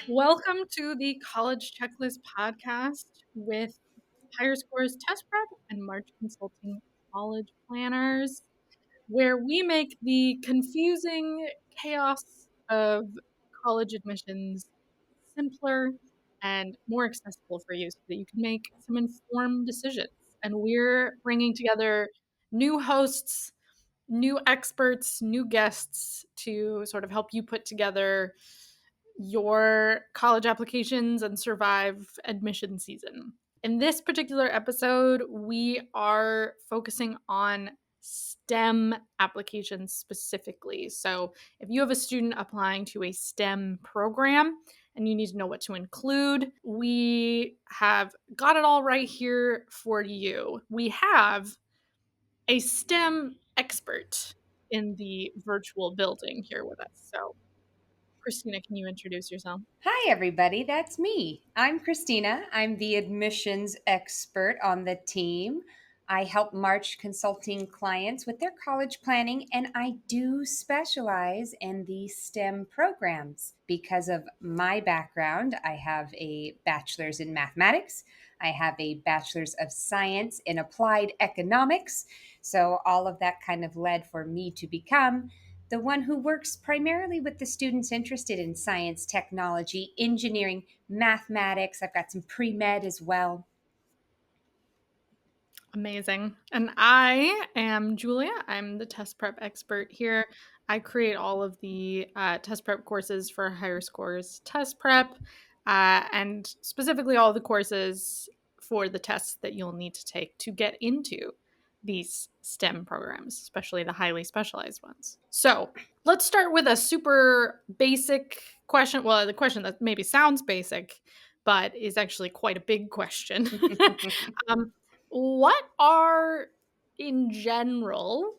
Welcome to the College Checklist podcast with Higher Scores Test Prep and March Consulting College Planners, where we make the confusing chaos of college admissions simpler and more accessible for you so that you can make some informed decisions. And we're bringing together new hosts, new experts, new guests to sort of help you put together your college applications and survive admission season. In this particular episode, we are focusing on STEM applications specifically. So, if you have a student applying to a STEM program and you need to know what to include, we have got it all right here for you. We have a STEM expert in the virtual building here with us. So, Christina, can you introduce yourself? Hi, everybody. That's me. I'm Christina. I'm the admissions expert on the team. I help March Consulting clients with their college planning, and I do specialize in the STEM programs. Because of my background, I have a bachelor's in mathematics, I have a bachelor's of science in applied economics. So, all of that kind of led for me to become the one who works primarily with the students interested in science, technology, engineering, mathematics. I've got some pre-med as well. Amazing. And I am Julia. I'm the test prep expert here. I create all of the test prep courses for Higher Scores Test Prep, and specifically all the courses for the tests that you'll need to take to get into these STEM programs, especially the highly specialized ones. So let's start with a super basic question. Well, the question that maybe sounds basic, but is actually quite a big question. um, what are, in general,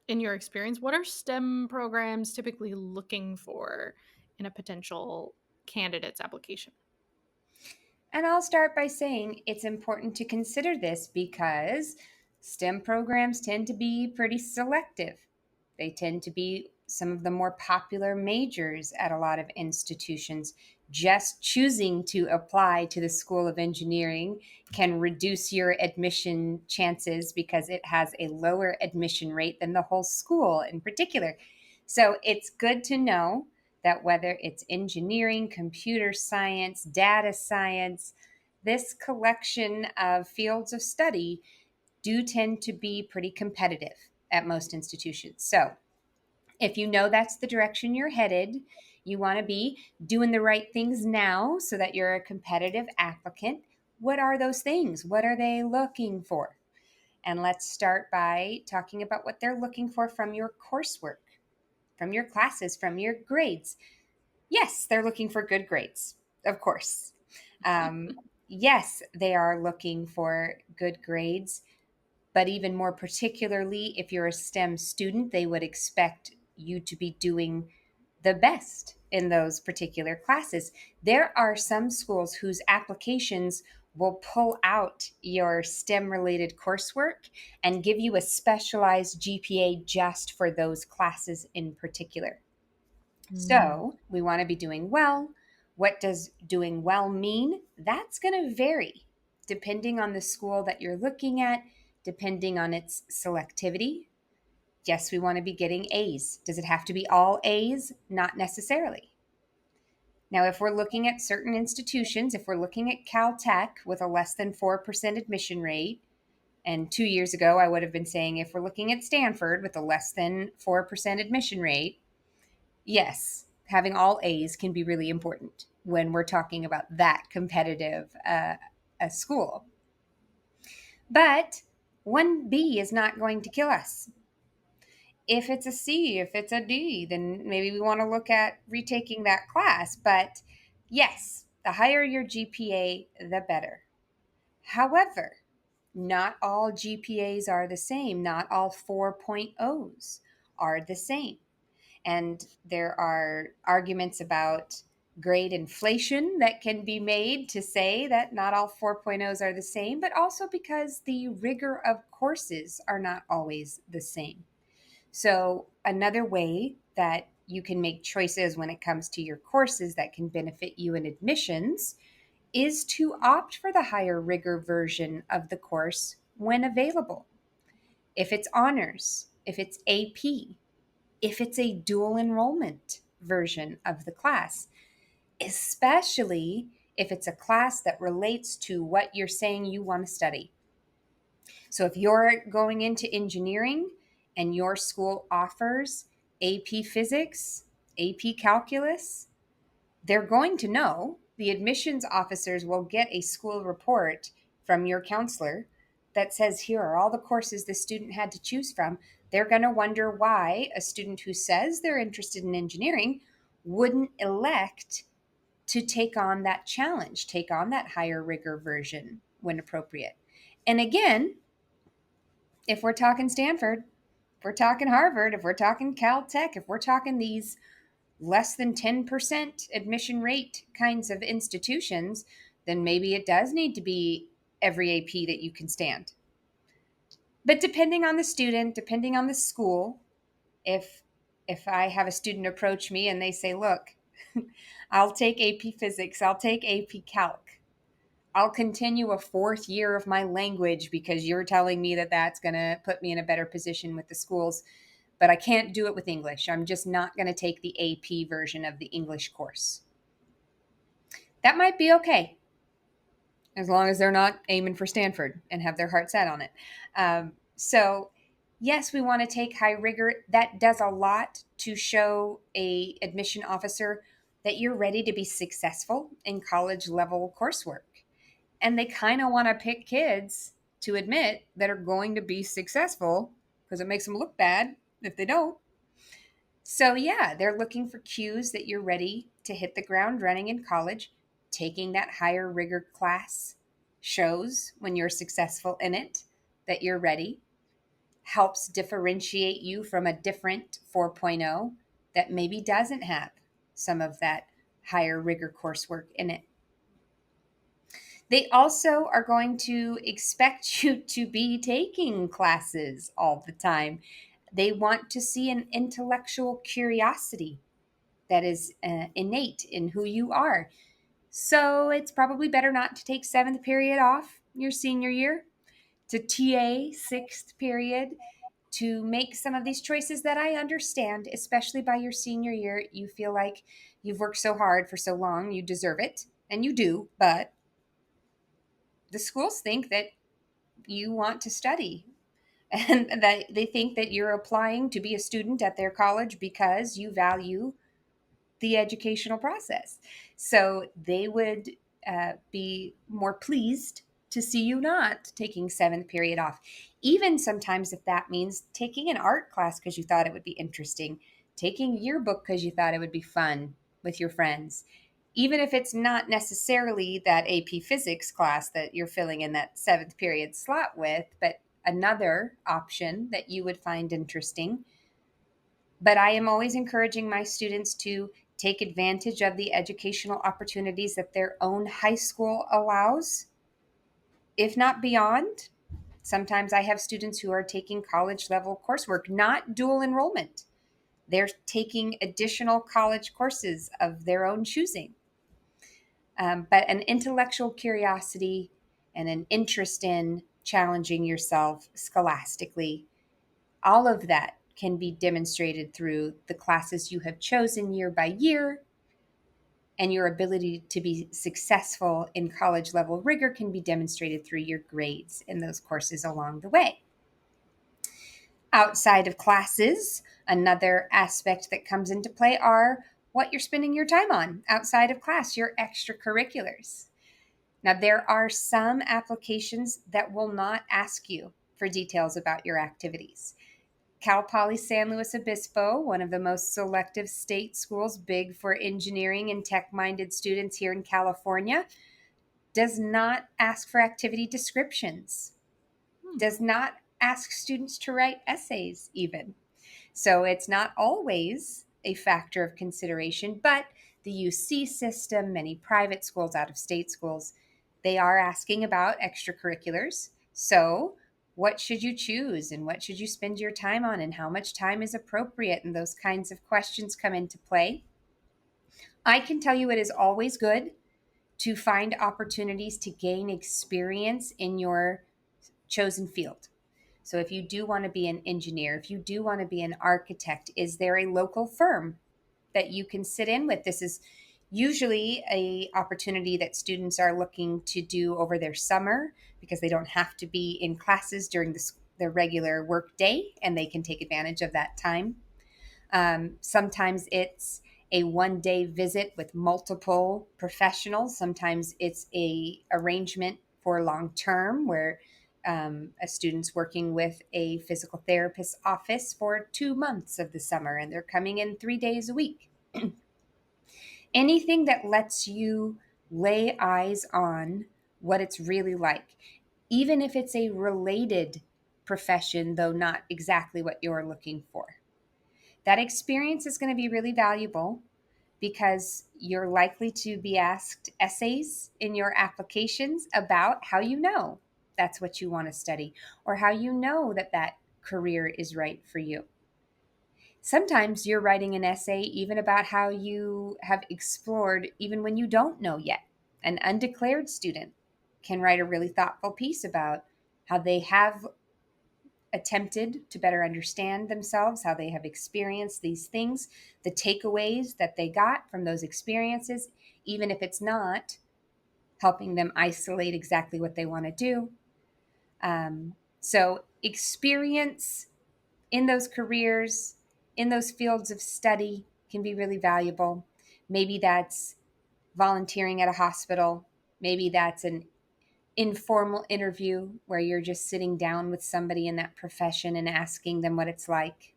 in your experience, what are STEM programs typically looking for in a potential candidate's application? And I'll start by saying it's important to consider this because STEM programs tend to be pretty selective. They tend to be some of the more popular majors at a lot of institutions. Just choosing to apply to the School of Engineering can reduce your admission chances because it has a lower admission rate than the whole school in particular. So it's good to know that whether it's engineering, computer science, data science, this collection of fields of study do tend to be pretty competitive at most institutions. So, if you know that's the direction you're headed, you want to be doing the right things now so that you're a competitive applicant. What are those things? What are they looking for? And let's start by talking about what they're looking for from your coursework, from your classes, from your grades. Yes, they're looking for good grades, of course. Yes, they are looking for good grades, but even more particularly, if you're a STEM student, they would expect you to be doing the best in those particular classes. There are some schools whose applications will pull out your STEM related coursework and give you a specialized GPA just for those classes in particular. Mm. So we want to be doing well. What does doing well mean? That's going to vary depending on the school that you're looking at, depending on its selectivity. Yes, we want to be getting A's. Does it have to be all A's? Not necessarily. Now, if we're looking at certain institutions, if we're looking at Caltech with a less than 4% admission rate, and 2 years ago I would have been saying if we're looking at Stanford with a less than 4% admission rate, yes, having all A's can be really important when we're talking about that competitive a school. But one B is not going to kill us. If it's a C, if it's a D, then maybe we want to look at retaking that class. But yes, the higher your GPA, the better. However, not all GPAs are the same. Not all 4.0s are the same. And there are arguments about grade inflation that can be made to say that not all 4.0s are the same, but also because the rigor of courses are not always the same. So, another way that you can make choices when it comes to your courses that can benefit you in admissions is to opt for the higher rigor version of the course when available. If it's honors, if it's AP, if it's a dual enrollment version of the class, especially if it's a class that relates to what you're saying you want to study. So if you're going into engineering and your school offers AP physics, AP calculus, they're going to know. The admissions officers will get a school report from your counselor that says, here are all the courses the student had to choose from. They're going to wonder why a student who says they're interested in engineering wouldn't elect to take on that challenge, take on that higher rigor version when appropriate. And again, if we're talking Stanford, if we're talking Harvard, if we're talking Caltech, if we're talking these less than 10% admission rate kinds of institutions, then maybe it does need to be every AP that you can stand. But depending on the student, depending on the school, if I have a student approach me and they say, "Look, I'll take AP physics, I'll take AP calc. I'll continue a fourth year of my language because you're telling me that that's going to put me in a better position with the schools, but I can't do it with English. I'm just not going to take the AP version of the English course." That might be okay as long as they're not aiming for Stanford and have their heart set on it. So, yes, we want to take high rigor. That does a lot to show a admission officer that you're ready to be successful in college level coursework. And they kind of want to pick kids to admit that are going to be successful because it makes them look bad if they don't. So, yeah, they're looking for cues that you're ready to hit the ground running in college. Taking that higher rigor class shows when you're successful in it that you're ready, helps differentiate you from a different 4.0 that maybe doesn't have some of that higher rigor coursework in it. They also are going to expect you to be taking classes all the time. They want to see an intellectual curiosity that is innate in who you are. So it's probably better not to take seventh period off your senior year, to TA sixth period, to make some of these choices that I understand, especially by your senior year. You feel like you've worked so hard for so long, you deserve it, and you do, but the schools think that you want to study and that they think that you're applying to be a student at their college because you value the educational process. So they would be more pleased to see you not taking seventh period off. Even sometimes, if that means taking an art class because you thought it would be interesting, taking yearbook because you thought it would be fun with your friends, even if it's not necessarily that AP physics class that you're filling in that seventh period slot with, but another option that you would find interesting. But I am always encouraging my students to take advantage of the educational opportunities that their own high school allows, if not beyond. Sometimes I have students who are taking college level coursework, not dual enrollment. They're taking additional college courses of their own choosing. But an intellectual curiosity and an interest in challenging yourself scholastically, all of that can be demonstrated through the classes you have chosen year by year, and your ability to be successful in college level rigor can be demonstrated through your grades in those courses along the way. Outside of classes, another aspect that comes into play are what you're spending your time on outside of class, your extracurriculars. Now, there are some applications that will not ask you for details about your activities. Cal Poly San Luis Obispo, one of the most selective state schools, big for engineering and tech minded students here in California, does not ask for activity descriptions, does not ask students to write essays, even. So it's not always a factor of consideration, but the UC system, many private schools, out of state schools, they are asking about extracurriculars. So what should you choose and what should you spend your time on and how much time is appropriate, and those kinds of questions come into play. I can tell you it is always good to find opportunities to gain experience in your chosen field. So if you do want to be an engineer, if you do want to be an architect, is there a local firm that you can sit in with? This is usually a opportunity that students are looking to do over their summer because they don't have to be in classes during their regular work day, and they can take advantage of that time. Sometimes it's a 1 day visit with multiple professionals. Sometimes it's a arrangement for long term where a student's working with a physical therapist office for 2 months of the summer and they're coming in 3 days a week. Anything that lets you lay eyes on what it's really like, even if it's a related profession, though not exactly what you're looking for. That experience is going to be really valuable because you're likely to be asked essays in your applications about how you know that's what you want to study or how you know that that career is right for you. Sometimes you're writing an essay even about how you have explored even when you don't know yet. An undeclared student can write a really thoughtful piece about how they have attempted to better understand themselves, how they have experienced these things, the takeaways that they got from those experiences, even if it's not helping them isolate exactly what they want to do. So, experience in those careers, in those fields of study can be really valuable. Maybe that's volunteering at a hospital. Maybe that's an informal interview where you're just sitting down with somebody in that profession and asking them what it's like.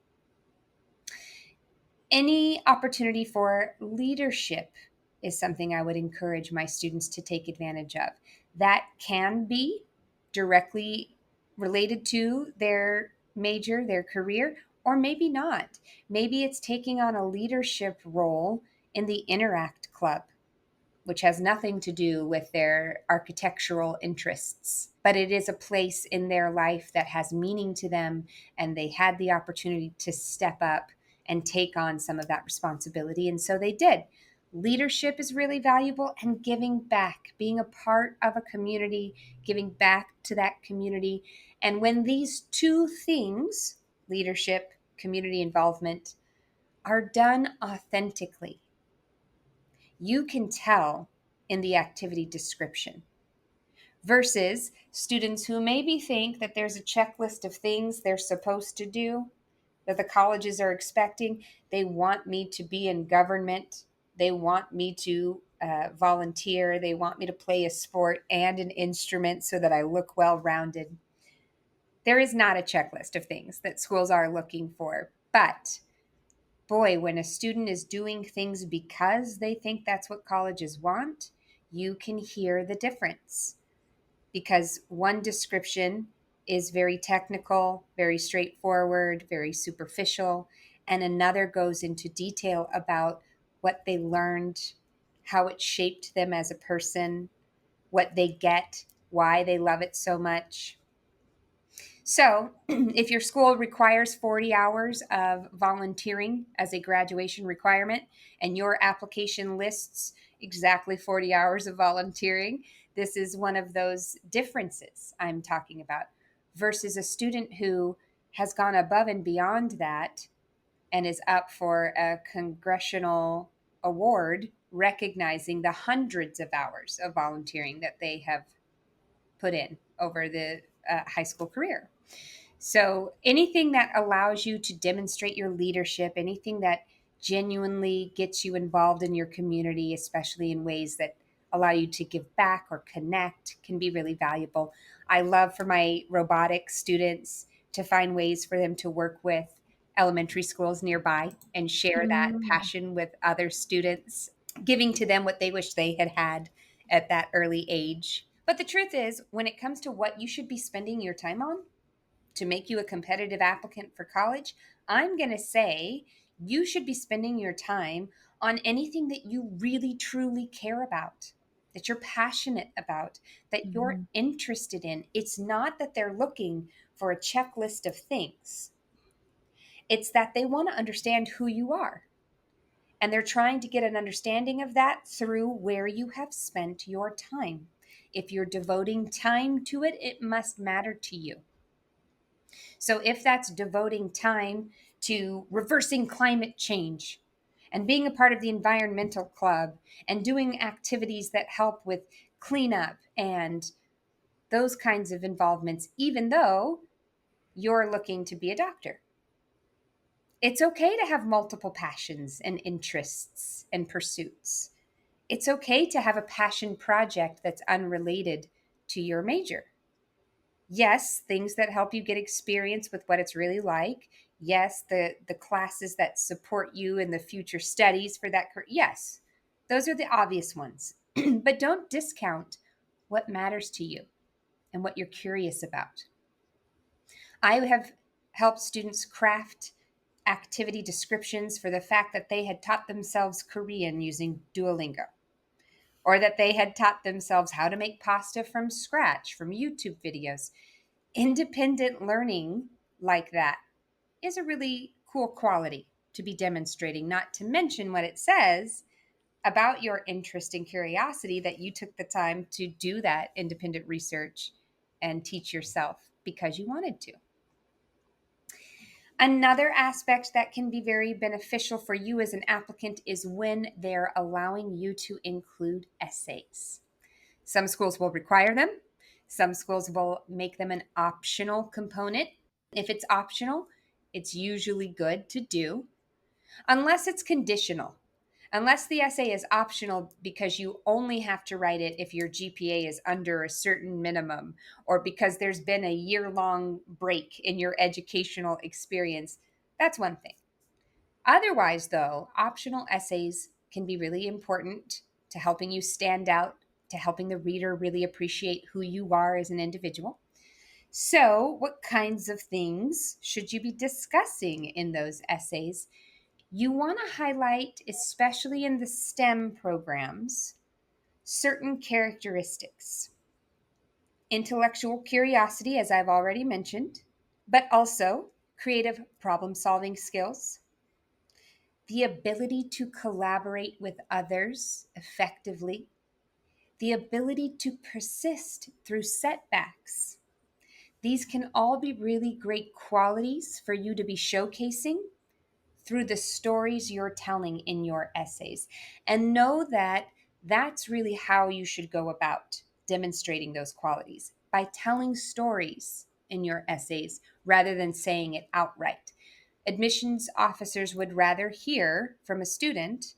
Any opportunity for leadership is something I would encourage my students to take advantage of. That can be directly related to their major, their career, or maybe not. Maybe it's taking on a leadership role in the Interact Club, which has nothing to do with their architectural interests, but it is a place in their life that has meaning to them, and they had the opportunity to step up and take on some of that responsibility, and so they did. Leadership is really valuable, and giving back, being a part of a community, giving back to that community. And when these two things, leadership, community involvement, are done authentically, you can tell in the activity description versus students who maybe think that there's a checklist of things they're supposed to do that the colleges are expecting. They want me to be in government. They want me to volunteer. They want me to play a sport and an instrument so that I look well rounded. There is not a checklist of things that schools are looking for, but boy, when a student is doing things because they think that's what colleges want, you can hear the difference. Because one description is very technical, very straightforward, very superficial, and another goes into detail about what they learned, how it shaped them as a person, what they get, why they love it so much. So, if your school requires 40 hours of volunteering as a graduation requirement and your application lists exactly 40 hours of volunteering, this is one of those differences I'm talking about versus a student who has gone above and beyond that and is up for a congressional award recognizing the hundreds of hours of volunteering that they have put in over the high school career. So anything that allows you to demonstrate your leadership, anything that genuinely gets you involved in your community, especially in ways that allow you to give back or connect, can be really valuable. I love for my robotics students to find ways for them to work with elementary schools nearby and share that Mm. passion with other students, giving to them what they wish they had had at that early age. But the truth is, when it comes to what you should be spending your time on, to make you a competitive applicant for college, I'm going to say you should be spending your time on anything that you really truly care about, that you're passionate about, that you're Mhm. interested in. It's not that they're looking for a checklist of things. It's that they want to understand who you are. And they're trying to get an understanding of that through where you have spent your time. If you're devoting time to it, it must matter to you. So if that's devoting time to reversing climate change and being a part of the environmental club and doing activities that help with cleanup and those kinds of involvements, even though you're looking to be a doctor. It's okay to have multiple passions and interests and pursuits. It's okay to have a passion project that's unrelated to your major. Yes, things that help you get experience with what it's really like. Yes, the classes that support you in the future studies for that. Yes, those are the obvious ones. But don't discount what matters to you and what you're curious about. I have helped students craft activity descriptions for the fact that they had taught themselves Korean using Duolingo, or that they had taught themselves how to make pasta from scratch from YouTube videos. Independent learning like that is a really cool quality to be demonstrating, not to mention what it says about your interest and curiosity that you took the time to do that independent research and teach yourself because you wanted to. Another aspect that can be very beneficial for you as an applicant is when they're allowing you to include essays. Some schools will require them. Some schools will make them an optional component. If it's optional, it's usually good to do, unless it's conditional. Unless the essay is optional because you only have to write it if your GPA is under a certain minimum, or because there's been a year-long break in your educational experience, that's one thing. Otherwise, though, optional essays can be really important to helping you stand out, to helping the reader really appreciate who you are as an individual. So, what kinds of things should you be discussing in those essays? You want to highlight, especially in the STEM programs, certain characteristics. Intellectual curiosity, as I've already mentioned, but also creative problem solving skills, the ability to collaborate with others effectively, the ability to persist through setbacks. These can all be really great qualities for you to be showcasing through the stories you're telling in your essays. And know that that's really how you should go about demonstrating those qualities, by telling stories in your essays rather than saying it outright. Admissions officers would rather hear from a student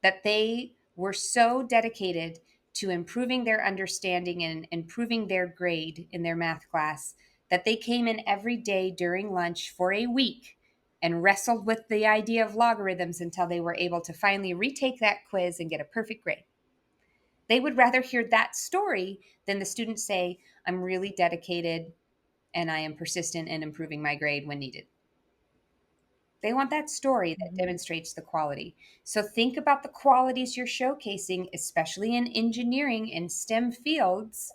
that they were so dedicated to improving their understanding and improving their grade in their math class that they came in every day during lunch for a week and wrestled with the idea of logarithms until they were able to finally retake that quiz and get a perfect grade. They would rather hear that story than the student say, I'm really dedicated and I am persistent in improving my grade when needed. They want that story that Mhm. demonstrates the quality. So think about the qualities you're showcasing, especially in engineering and STEM fields.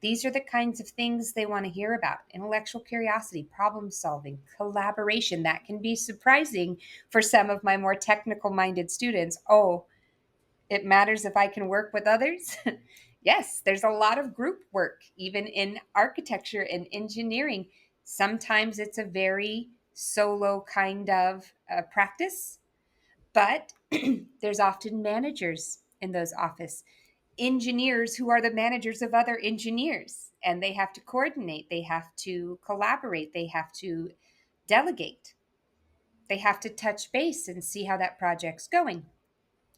These are the kinds of things they want to hear about: intellectual curiosity, problem solving, collaboration. That can be surprising for some of my more technical minded students. Oh, it matters if I can work with others. Yes, there's a lot of group work, even in architecture and engineering. Sometimes it's a very solo kind of practice, but there's often managers in those offices, engineers who are the managers of other engineers, and they have to coordinate, they have to collaborate, they have to delegate, they have to touch base and see how that project's going.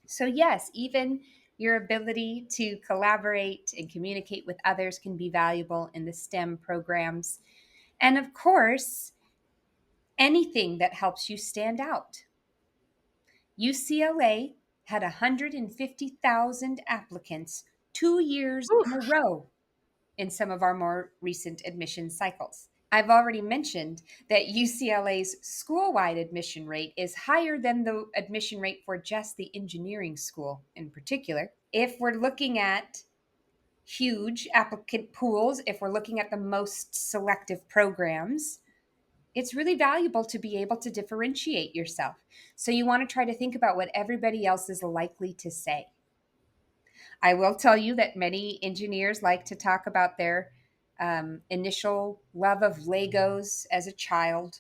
So, yes, even your ability to collaborate and communicate with others can be valuable in the STEM programs. And of course, anything that helps you stand out. UCLA had 150,000 applicants 2 years in a Oof. row in some of our more recent admission cycles. I've already mentioned that UCLA's school-wide admission rate is higher than the admission rate for just the engineering school in particular. If we're looking at huge applicant pools, if we're looking at the most selective programs, it's really valuable to be able to differentiate yourself. So you want to try to think about what everybody else is likely to say. I will tell you that many engineers like to talk about their initial love of Legos as a child.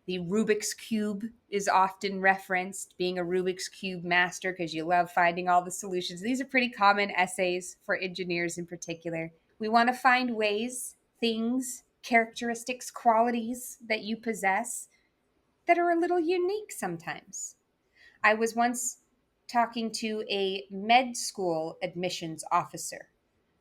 The Rubik's Cube is often referenced, being a Rubik's Cube master because you love finding all the solutions. These are pretty common essays for engineers in particular. We want to find ways, things, characteristics, qualities that you possess that are a little unique sometimes. I was once talking to a med school admissions officer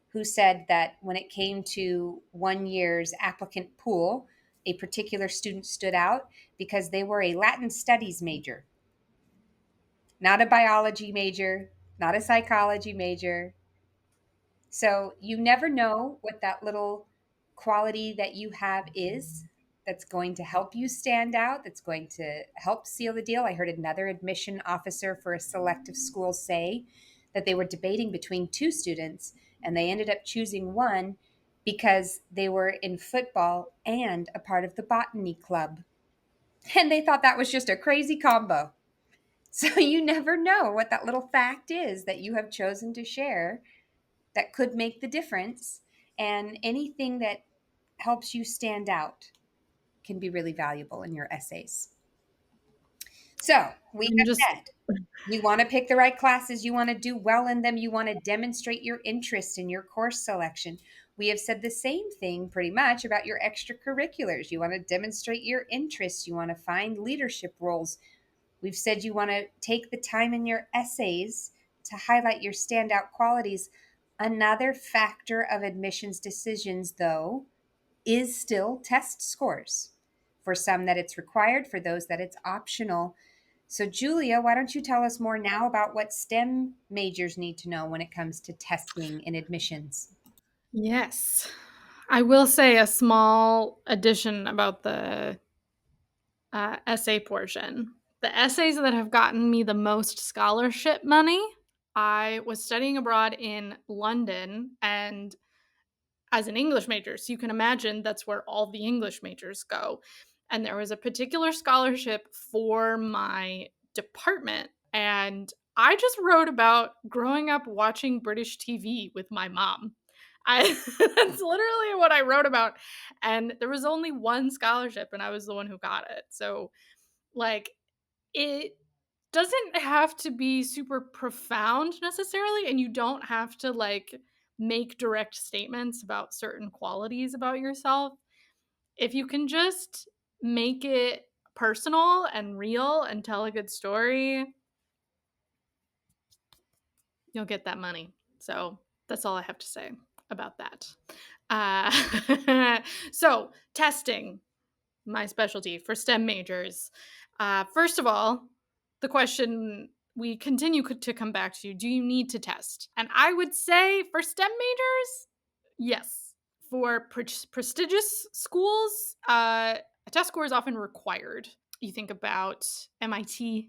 who said that when it came to 1 year's applicant pool, a particular student stood out because they were a Latin studies major, not a biology major, not a psychology major. So you never know what that little quality that you have is that's going to help you stand out, that's going to help seal the deal. I heard another admission officer for a selective school say that they were debating between two students and they ended up choosing one because they were in football and a part of the botany club. And they thought that was just a crazy combo. So you never know what that little fact is that you have chosen to share that could make the difference. And anything that helps you stand out can be really valuable in your essays. So we I'm have just said you want to pick the right classes, you want to do well in them, you want to demonstrate your interest in your course selection. We have said the same thing pretty much about your extracurriculars. You want to demonstrate your interests, you want to find leadership roles. We've said you want to take the time in your essays to highlight your standout qualities. Another factor of admissions decisions, though, is still test scores. For some, that it's required, for those, that it's optional. So, Julia, why don't you tell us more now about what STEM majors need to know when it comes to testing and admissions? yes. I will say a small addition about the essay portion. The essays that have gotten me the most scholarship money, I was studying abroad in London and as an English major. So you can imagine that's where all the English majors go. And there was a particular scholarship for my department. And I just wrote about growing up watching British TV with my mom. That's literally what I wrote about. And there was only one scholarship, and I was the one who got it. So, like, it doesn't have to be super profound necessarily, and you don't have to like make direct statements about certain qualities about yourself. If you can just make it personal and real and tell a good story, you'll get that money. So that's all I have to say about that. So, testing, my specialty for STEM majors. First of all, the question we continue to come back to, do you need to test? And I would say for STEM majors, yes. For prestigious schools, a test score is often required. You think about MIT.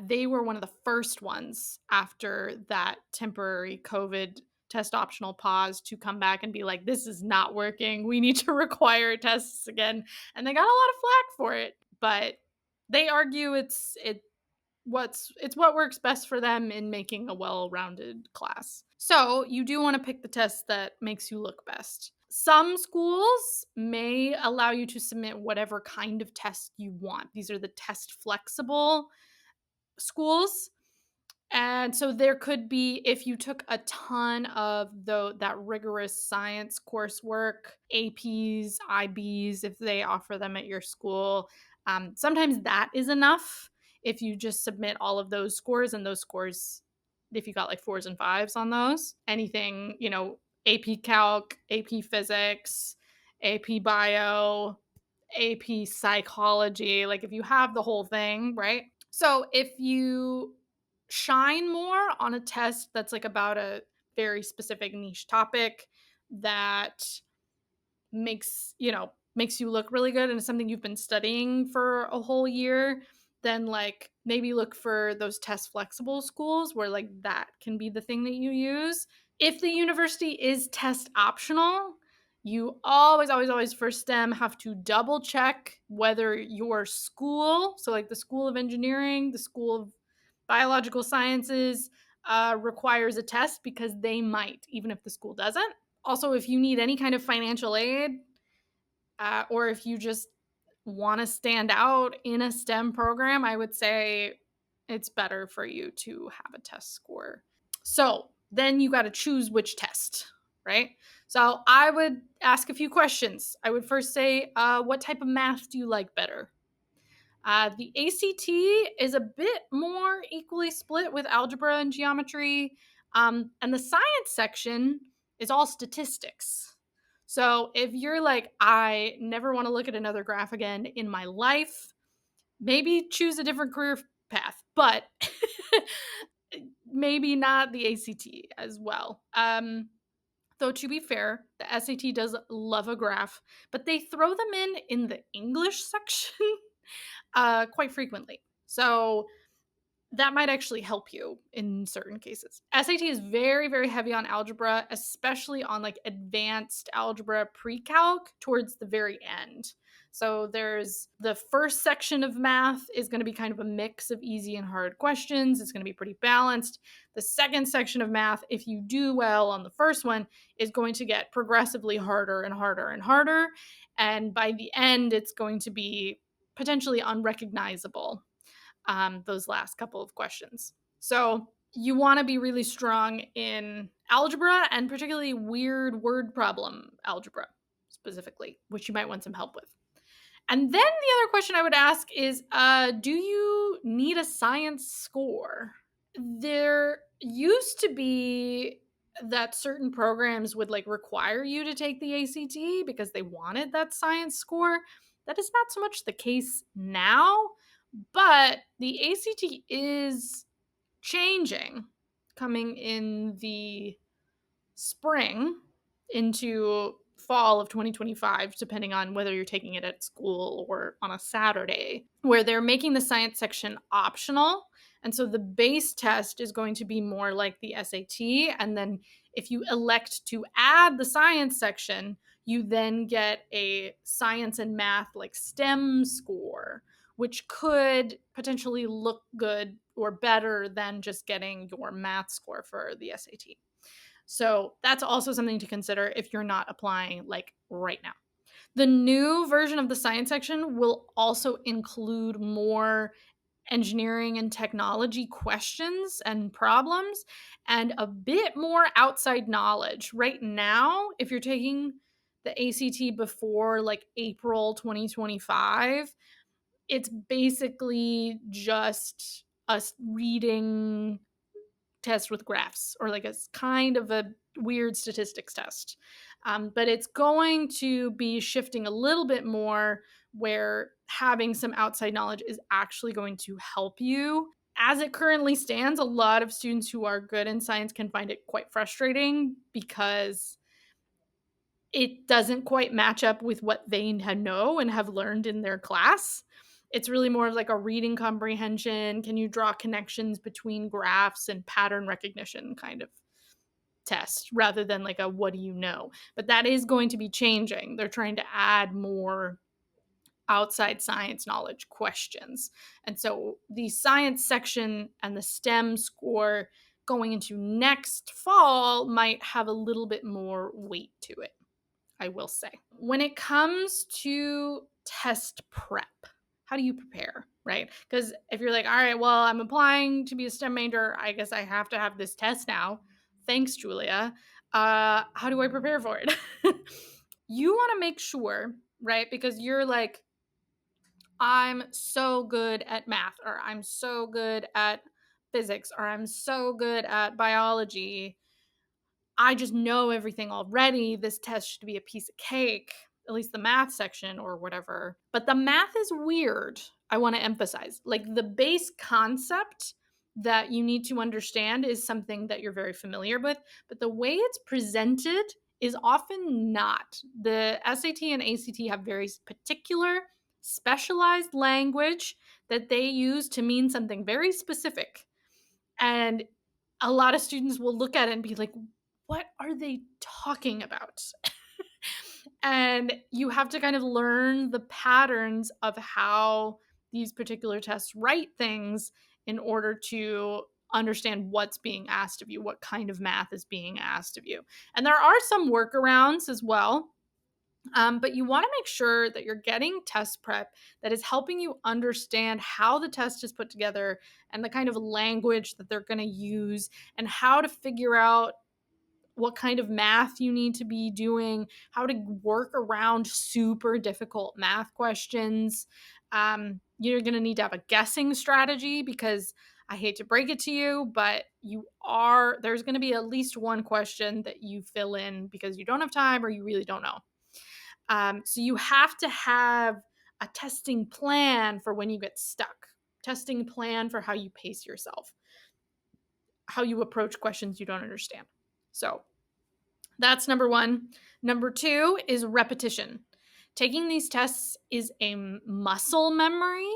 They were one of the first ones after that temporary COVID test optional pause to come back and be like, this is not working. We need to require tests again. And they got a lot of flack for it, but they argue it's what works best for them in making a well-rounded class. So you do want to pick the test that makes you look best. Some schools may allow you to submit whatever kind of test you want. These are the test flexible schools. And so there could be, if you took a ton of that rigorous science coursework, APs, IBs, if they offer them at your school, sometimes that is enough. If you just submit all of those scores, and those scores, if you got like fours and fives on those, anything, AP Calc, AP Physics, AP Bio, AP Psychology, like if you have the whole thing, right? So if you shine more on a test that's like about a very specific niche topic that makes you look really good and it's something you've been studying for a whole year, then like maybe look for those test flexible schools where like that can be the thing that you use If the university is test optional, you always, always, always for STEM have to double check whether your school, so like the School of Engineering, the School of Biological Sciences, requires a test, because they might, even if the school doesn't. Also, if you need any kind of financial aid, or if you just want to stand out in a STEM program, I would say it's better for you to have a test score. So then you got to choose which test, right? So I would ask a few questions. I would first say, what type of math do you like better? The ACT is a bit more equally split with algebra and geometry. And the science section is all statistics. So if you're like, I never want to look at another graph again in my life, maybe choose a different career path, but maybe not the ACT as well. Though to be fair, the SAT does love a graph, but they throw them in the English section quite frequently. So that might actually help you in certain cases. SAT is very, very heavy on algebra, especially on like advanced algebra pre-calc towards the very end. So there's the first section of math is going to be kind of a mix of easy and hard questions. It's going to be pretty balanced. The second section of math, if you do well on the first one, is going to get progressively harder and harder and harder. And by the end, it's going to be potentially unrecognizable, those last couple of questions. So you want to be really strong in algebra, and particularly weird word problem algebra specifically, which you might want some help with. And then the other question I would ask is, do you need a science score? There used to be that certain programs would like require you to take the ACT because they wanted that science score. That is not so much the case now, but the ACT is changing coming in the spring into fall of 2025, depending on whether you're taking it at school or on a Saturday, where they're making the science section optional. And so the base test is going to be more like the SAT. And then if you elect to add the science section, you then get a science and math like STEM score, which could potentially look good or better than just getting your math score for the SAT. So that's also something to consider if you're not applying like right now. The new version of the science section will also include more engineering and technology questions and problems, and a bit more outside knowledge. Right now, if you're taking the ACT before like April 2025, it's basically just us reading test with graphs, or like a kind of a weird statistics test. But it's going to be shifting a little bit more, where having some outside knowledge is actually going to help you. As it currently stands, a lot of students who are good in science can find it quite frustrating because it doesn't quite match up with what they know and have learned in their class. It's really more of like a reading comprehension. Can you draw connections between graphs and pattern recognition kind of test, rather than like a what do you know? But that is going to be changing. They're trying to add more outside science knowledge questions. And so the science section and the STEM score going into next fall might have a little bit more weight to it, I will say. When it comes to test prep, how do you prepare, right? Because if you're like, all right, well, I'm applying to be a STEM major, I guess I have to have this test now. Thanks, Julia. How do I prepare for it? You want to make sure, right? Because you're like, I'm so good at math, or I'm so good at physics, or I'm so good at biology, I just know everything already. This test should be a piece of cake, at least the math section or whatever. But the math is weird. I want to emphasize, like, the base concept that you need to understand is something that you're very familiar with, but the way it's presented is often not. The SAT and ACT have very particular, specialized language that they use to mean something very specific. And a lot of students will look at it and be like, what are they talking about? And you have to kind of learn the patterns of how these particular tests write things in order to understand what's being asked of you, what kind of math is being asked of you. And there are some workarounds as well. But you want to make sure that you're getting test prep that is helping you understand how the test is put together and the kind of language that they're going to use and how to figure out what kind of math you need to be doing, how to work around super difficult math questions. You're going to need to have a guessing strategy because I hate to break it to you, but there's going to be at least one question that you fill in because you don't have time or you really don't know. So you have to have a testing plan for when you get stuck, testing plan for how you pace yourself, how you approach questions you don't understand. So that's number one. Number two is repetition. Taking these tests is a muscle memory,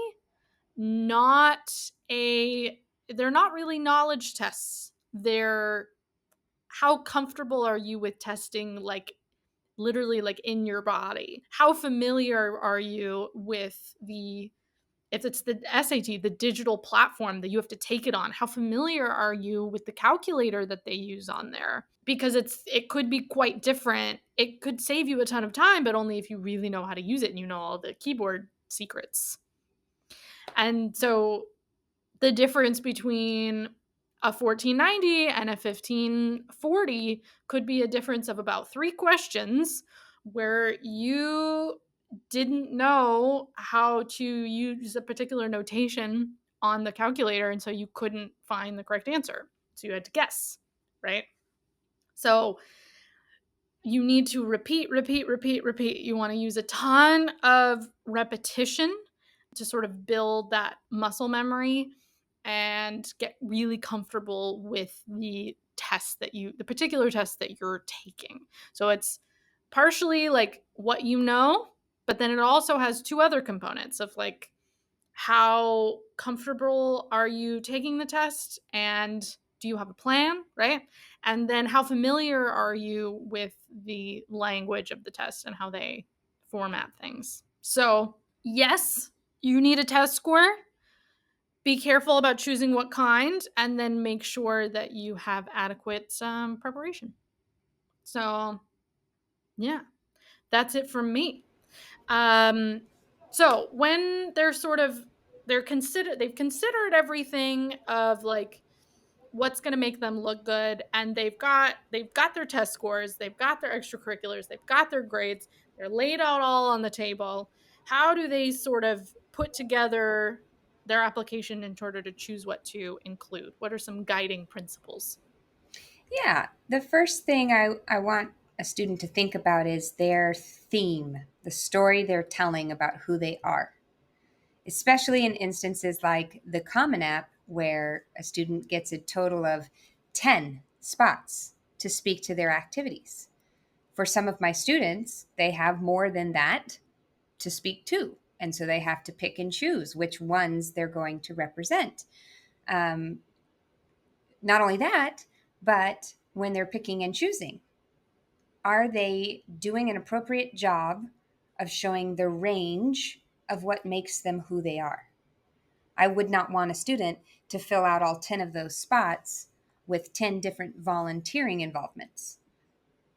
not they're not really knowledge tests. They're how comfortable are you with testing like literally like in your body? How familiar are you with if it's the SAT, the digital platform that you have to take it on? How familiar are you with the calculator that they use on there? Because it could be quite different. It could save you a ton of time, but only if you really know how to use it and you know all the keyboard secrets. And so the difference between a 1490 and a 1540 could be a difference of about 3 questions where you didn't know how to use a particular notation on the calculator, and so you couldn't find the correct answer. So you had to guess, right? So you need to repeat, repeat, repeat, repeat. You want to use a ton of repetition to sort of build that muscle memory and get really comfortable with the particular test that you're taking. So it's partially like what you know, but then it also has two other components of like how comfortable are you taking the test and do you have a plan, right? And then how familiar are you with the language of the test and how they format things? So, yes, you need a test score. Be careful about choosing what kind and then make sure that you have adequate preparation. So, yeah, that's it from me. Um, so when they've considered everything of like what's going to make them look good, and they've got their test scores, they've got their extracurriculars, they've got their grades, they're laid out all on the table. How do they sort of put together their application in order to choose what to include? What are some guiding principles? Yeah, the first thing I want a student to think about is their theme, the story they're telling about who they are, especially in instances like the Common App, where a student gets a total of 10 spots to speak to their activities. For some of my students, they have more than that to speak to. And so they have to pick and choose which ones they're going to represent. Um, Not only that, but when they're picking and choosing, are they doing an appropriate job of showing the range of what makes them who they are? I would not want a student to fill out all 10 of those spots with 10 different volunteering involvements,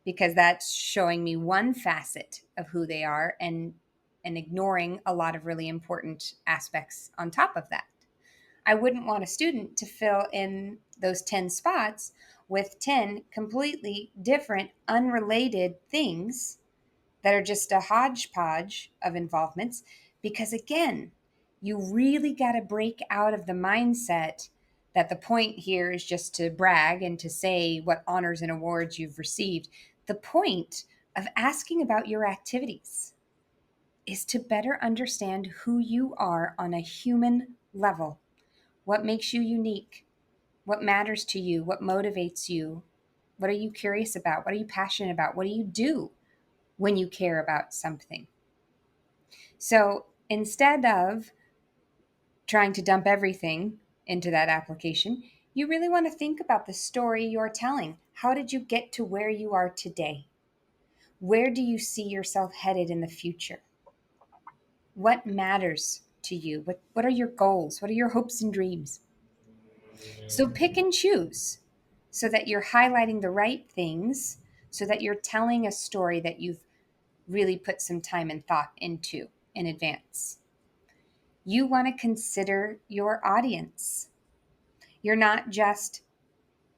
because that's showing me one facet of who they are and ignoring a lot of really important aspects on top of that. I wouldn't want a student to fill in those 10 spots with 10 completely different, unrelated things that are just a hodgepodge of involvements. Because again, you really got to break out of the mindset that the point here is just to brag and to say what honors and awards you've received. The point of asking about your activities is to better understand who you are on a human level. What makes you unique? What matters to you? What motivates you? What are you curious about? What are you passionate about? What do you do when you care about something? So instead of trying to dump everything into that application, You really want to think about the story you're telling. How did you get to where you are today? Where do you see yourself headed in the future? What matters to you? What are your goals? What are your hopes and dreams? So pick and choose so that you're highlighting the right things, so that you're telling a story that you've really put some time and thought into in advance. You want to consider your audience. You're not just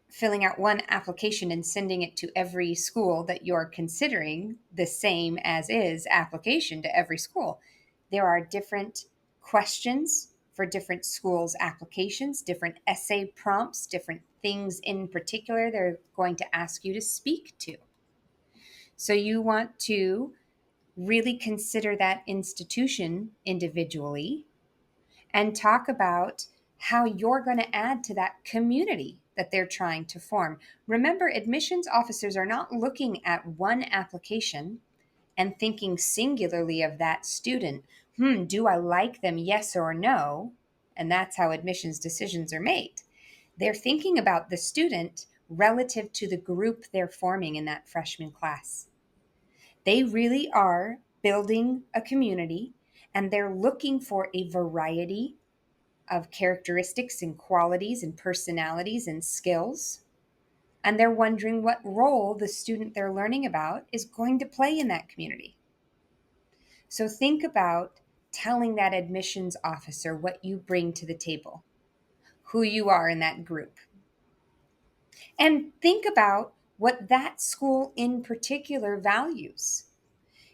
filling out one application and sending it to every school that you're considering the same as is application to every school. There are different questions for different schools' applications, different essay prompts, different things in particular they're going to ask you to speak to. So you want to really consider that institution individually and talk about how you're going to add to that community that they're trying to form. Remember, admissions officers are not looking at one application and thinking singularly of that student. Do I like them? Yes or no? And that's how admissions decisions are made. They're thinking about the student relative to the group they're forming in that freshman class. They really are building a community and they're looking for a variety of characteristics and qualities and personalities and skills. And they're wondering what role the student they're learning about is going to play in that community. So think about telling that admissions officer what you bring to the table, who you are in that group. And think about what that school in particular values.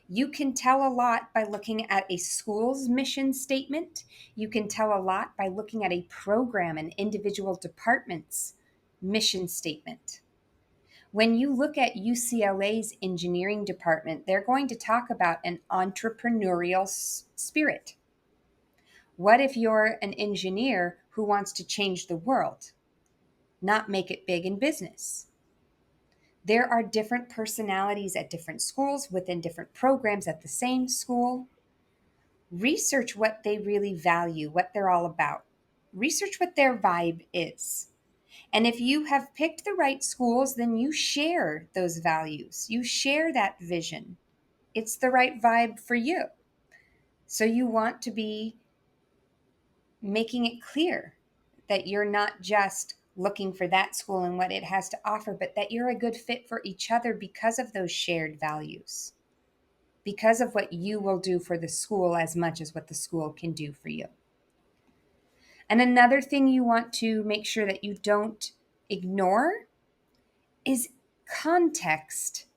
You can tell a lot by looking at a school's mission statement. You can tell a lot by looking at a program and individual department's mission statement. When you look at UCLA's engineering department, they're going to talk about an entrepreneurial spirit. What if you're an engineer who wants to change the world, not make it big in business? There are different personalities at different schools within different programs at the same school. Research what they really value, what they're all about. Research what their vibe is. And if you have picked the right schools, then you share those values. You share that vision. It's the right vibe for you. So you want to be making it clear that you're not just looking for that school and what it has to offer, but that you're a good fit for each other because of those shared values, because of what you will do for the school as much as what the school can do for you. And another thing you want to make sure that you don't ignore is context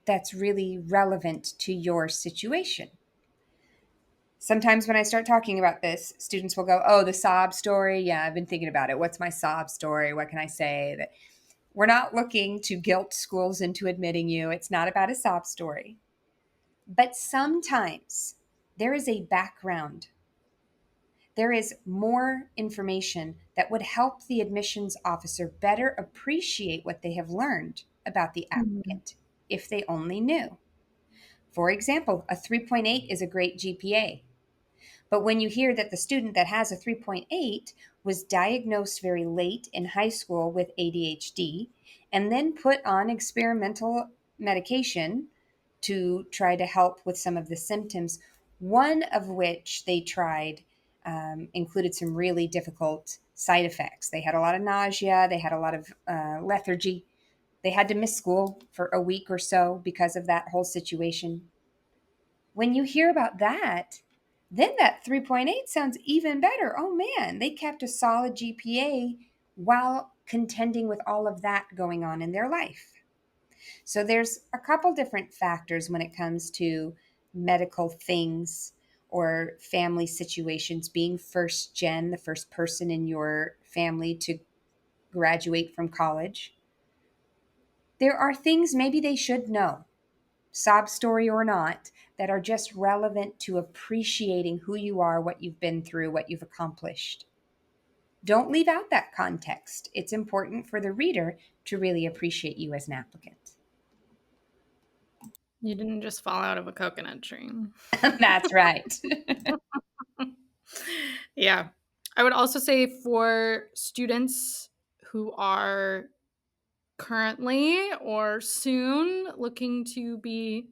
that's really relevant to your situation. Sometimes when I start talking about this, students will go, "Oh, the sob story. Yeah, I've been thinking about it. What's my sob story? What can I say?" That we're not looking to guilt schools into admitting you. It's not about a sob story. But sometimes there is a background. There is more information that would help the admissions officer better appreciate what they have learned about the Mhm. applicant if they only knew. For example, a 3.8 is a great GPA. But when you hear that the student that has a 3.8 was diagnosed very late in high school with ADHD and then put on experimental medication to try to help with some of the symptoms, one of which they tried included some really difficult side effects. They had a lot of nausea, they had a lot of lethargy. They had to miss school for a week or so because of that whole situation. When you hear about that, then that 3.8 sounds even better. Oh man, they kept a solid GPA while contending with all of that going on in their life. So there's a couple different factors when it comes to medical things or family situations. Being first gen, the first person in your family to graduate from college, there are things maybe they should know, sob story or not, that are just relevant to appreciating who you are, what you've been through, what you've accomplished. Don't leave out that context. It's important for the reader to really appreciate you as an applicant. You didn't just fall out of a coconut tree. That's right. Yeah. I would also say for students who are currently or soon looking to be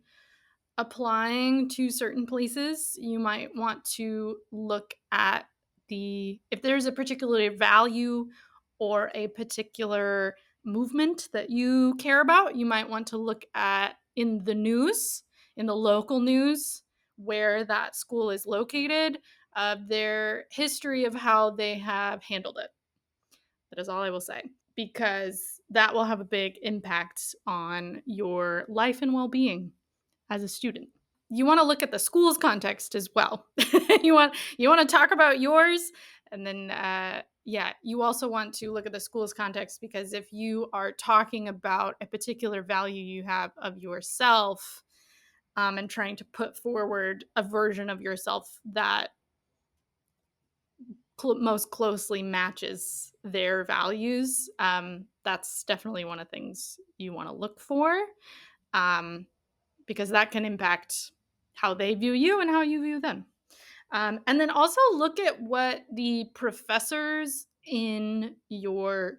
applying to certain places, you might want to look at if there's a particular value or a particular movement that you care about, you might want to look at in the news, in the local news, where that school is located, their history of how they have handled it. That is all I will say, because that will have a big impact on your life and well being as a student. You want to look at the school's context as well. You want to talk about yours, and then yeah, you also want to look at the school's context, because if you are talking about a particular value you have of yourself, and trying to put forward a version of yourself that most closely matches their values, that's definitely one of the things you want to look for, um, because that can impact how they view you and how you view them. And then also look at what the professors in your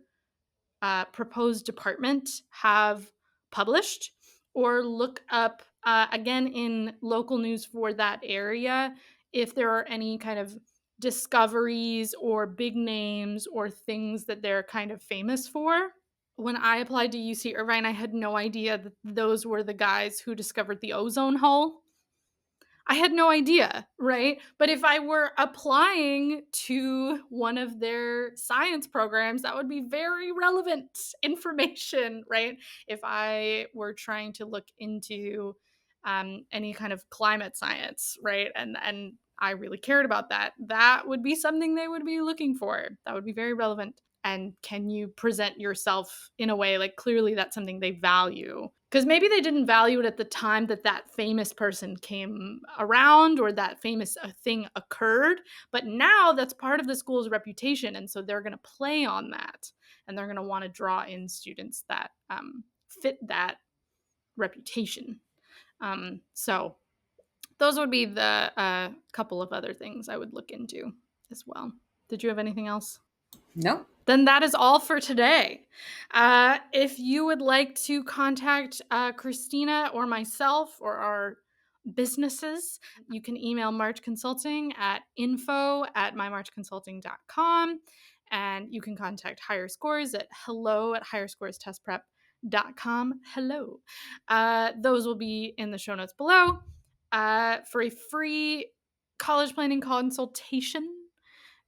proposed department have published, or look up again in local news for that area if there are any kind of discoveries or big names or things that they're kind of famous for. When I applied to UC Irvine, I had no idea that those were the guys who discovered the ozone hole. I had no idea, right? But if I were applying to one of their science programs, that would be very relevant information, right? If I were trying to look into any kind of climate science, right? And I really cared about that, that would be something they would be looking for. That would be very relevant. And can you present yourself in a way like clearly that's something they value? Because maybe they didn't value it at the time that that famous person came around or that famous thing occurred, but now that's part of the school's reputation, and so they're going to play on that, and they're going to want to draw in students that fit that reputation. So those would be the couple of other things I would look into as well. Did you have anything else? No. Then that is all for today. If you would like to contact Christina or myself or our businesses, you can email March Consulting at info@mymarchconsulting.com. And you can contact Higher Scores at hello@higherscorestestprep.com. Hello. Those will be in the show notes below. For a free college planning consultation,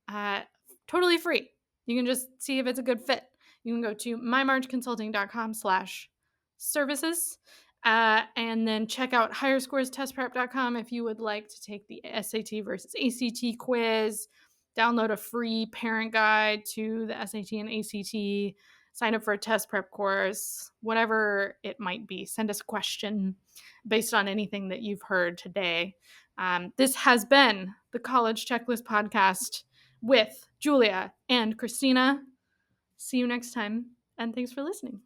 uh, totally free. You can just see if it's a good fit. You can go to mymarchconsulting.com/services, and then check out higherscorestestprep.com if you would like to take the SAT versus ACT quiz, download a free parent guide to the SAT and ACT, sign up for a test prep course, whatever it might be. Send us a question based on anything that you've heard today. This has been the College Checklist Podcast with Julia and Christina. See you next time, and thanks for listening.